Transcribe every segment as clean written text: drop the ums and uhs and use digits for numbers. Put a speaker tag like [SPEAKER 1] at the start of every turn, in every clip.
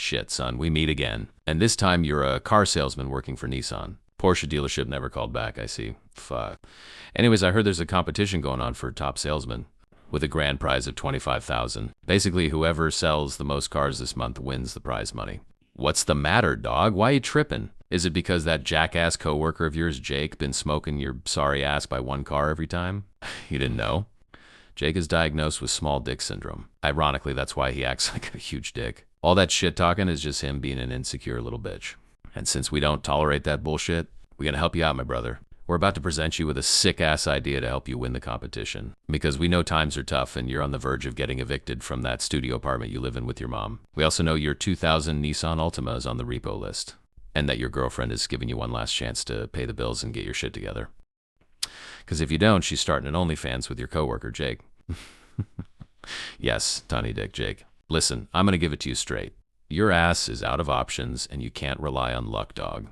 [SPEAKER 1] Shit, son, we meet again. And this time you're a car salesman working for Nissan. Porsche dealership never called back, I see. Fuck. Anyways, I heard there's a competition going on for top salesman with a grand prize of 25,000. Basically, whoever sells the most cars this month wins the prize money. What's the matter, dog? Why you tripping? Is it because that jackass coworker of yours, Jake, been smoking your sorry ass by one car every time? You didn't know? Jake is diagnosed with small dick syndrome. Ironically, that's why he acts like a huge dick. All that shit talking is just him being an insecure little bitch. And since we don't tolerate that bullshit, we're gonna help you out, my brother. We're about to present you with a sick-ass idea to help you win the competition. Because we know times are tough and you're on the verge of getting evicted from that studio apartment you live in with your mom. We also know your 2000 Nissan Altima is on the repo list. And that your girlfriend is giving you one last chance to pay the bills and get your shit together. Because if you don't, she's starting an OnlyFans with your coworker, Jake. Yes, Tony Dick Jake. Listen, I'm going to give it to you straight. Your ass is out of options and you can't rely on luck, dog.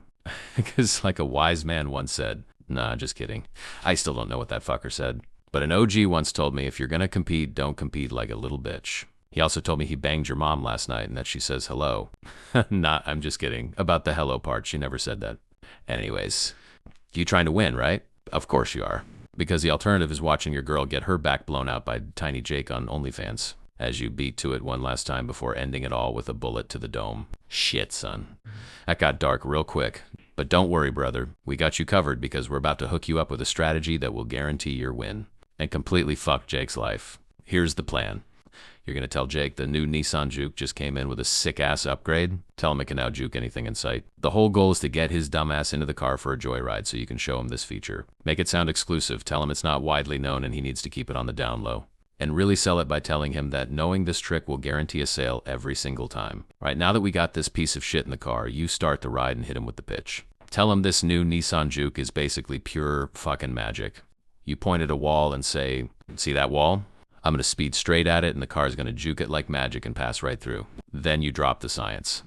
[SPEAKER 1] Because like a wise man once said, nah, just kidding. I still don't know what that fucker said. But an OG once told me if you're going to compete, don't compete like a little bitch. He also told me he banged your mom last night and that she says hello. Nah, I'm just kidding. About the hello part, she never said that. Anyways, you trying to win, right? Of course you are. Because the alternative is watching your girl get her back blown out by Tiny Jake on OnlyFans. As you beat to it one last time before ending it all with a bullet to the dome. Shit, son. That got dark real quick. But don't worry, brother. We got you covered because we're about to hook you up with a strategy that will guarantee your win. And completely fuck Jake's life. Here's the plan. You're going to tell Jake the new Nissan Juke just came in with a sick-ass upgrade. Tell him it can now juke anything in sight. The whole goal is to get his dumbass into the car for a joyride so you can show him this feature. Make it sound exclusive. Tell him it's not widely known and he needs to keep it on the down low. And really sell it by telling him that knowing this trick will guarantee a sale every single time. Right, now that we got this piece of shit in the car, you start the ride and hit him with the pitch. Tell him this new Nissan Juke is basically pure fucking magic. You point at a wall and say, see that wall? I'm going to speed straight at it and the car's going to juke it like magic and pass right through. Then you drop the science.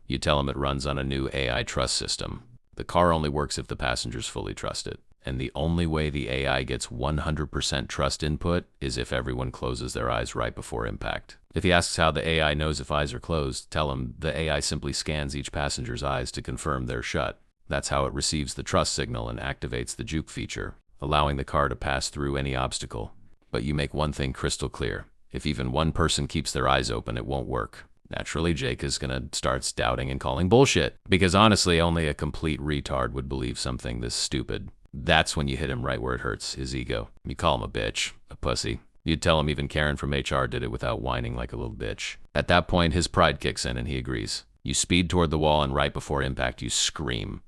[SPEAKER 1] You tell him it runs on a new AI trust system. The car only works if the passengers fully trust it. And the only way the AI gets 100% trust input is if everyone closes their eyes right before impact. If he asks how the AI knows if eyes are closed, tell him the AI simply scans each passenger's eyes to confirm they're shut. That's how it receives the trust signal and activates the juke feature, allowing the car to pass through any obstacle. But you make one thing crystal clear. If even one person keeps their eyes open, it won't work. Naturally, Jake is gonna start doubting and calling bullshit. Because honestly, only a complete retard would believe something this stupid. That's when you hit him right where it hurts, his ego. You call him a bitch, a pussy. You'd tell him even Karen from HR did it without whining like a little bitch. At that point, his pride kicks in and he agrees. You speed toward the wall and right before impact, you scream.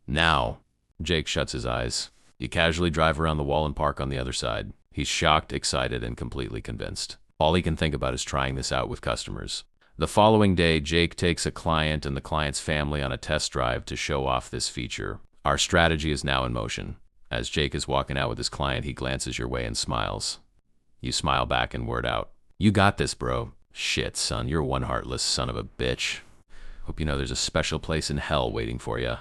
[SPEAKER 1] Now, Jake shuts his eyes. You casually drive around the wall and park on the other side. He's shocked, excited, and completely convinced. All he can think about is trying this out with customers. The following day, Jake takes a client and the client's family on a test drive to show off this feature. Our strategy is now in motion. As Jake is walking out with his client, he glances your way and smiles. You smile back and word out, "You got this, bro." "Shit, son, you're one heartless son of a bitch. Hope you know there's a special place in hell waiting for you."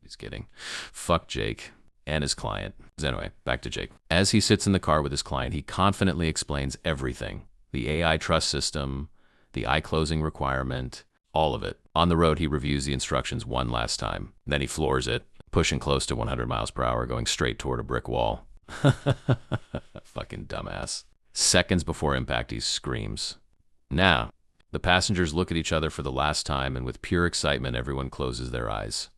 [SPEAKER 1] He's kidding. Fuck Jake and his client. Anyway, back to Jake. As he sits in the car with his client, he confidently explains everything. The AI trust system, the eye closing requirement, all of it. On the road, he reviews the instructions one last time. Then he floors it, pushing close to 100 miles per hour, going straight toward a brick wall. Fucking dumbass. Seconds before impact, he screams. Now, the passengers look at each other for the last time, and with pure excitement, everyone closes their eyes.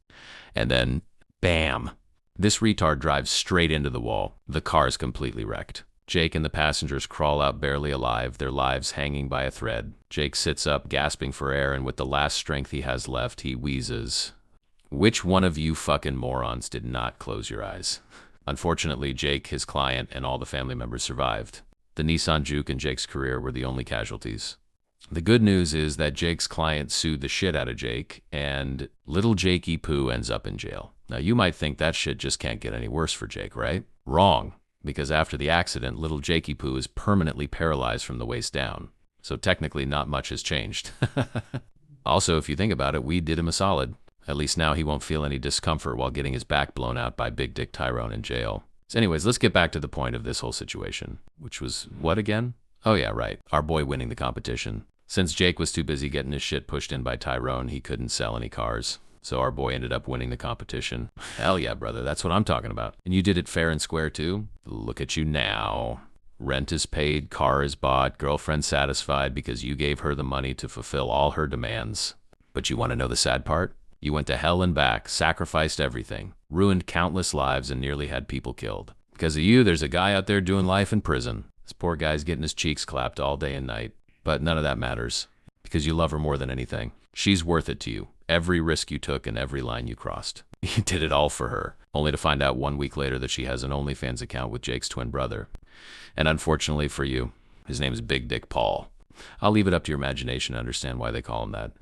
[SPEAKER 1] And then, bam! This retard drives straight into the wall. The car is completely wrecked. Jake and the passengers crawl out barely alive, their lives hanging by a thread. Jake sits up, gasping for air, and with the last strength he has left, he wheezes. Which one of you fucking morons did not close your eyes? Unfortunately, Jake, his client, and all the family members survived. The Nissan Juke and Jake's career were the only casualties. The good news is that Jake's client sued the shit out of Jake, and little Jakey Poo ends up in jail. Now, you might think that shit just can't get any worse for Jake, right? Wrong, because after the accident, little Jakey Poo is permanently paralyzed from the waist down. So technically, not much has changed. Also, if you think about it, we did him a solid. At least now he won't feel any discomfort while getting his back blown out by Big Dick Tyrone in jail. So anyways, let's get back to the point of this whole situation, which was what again? Oh yeah, right. Our boy winning the competition. Since Jake was too busy getting his shit pushed in by Tyrone, he couldn't sell any cars. So our boy ended up winning the competition. Hell yeah, brother, that's what I'm talking about. And you did it fair and square too? Look at you now. Rent is paid, car is bought, girlfriend satisfied because you gave her the money to fulfill all her demands. But you want to know the sad part? You went to hell and back, sacrificed everything, ruined countless lives, and nearly had people killed. Because of you, there's a guy out there doing life in prison. This poor guy's getting his cheeks clapped all day and night. But none of that matters, because you love her more than anything. She's worth it to you. Every risk you took and every line you crossed. You did it all for her, only to find out 1 week later that she has an OnlyFans account with Jake's twin brother. And unfortunately for you, his name is Big Dick Paul. I'll leave it up to your imagination to understand why they call him that.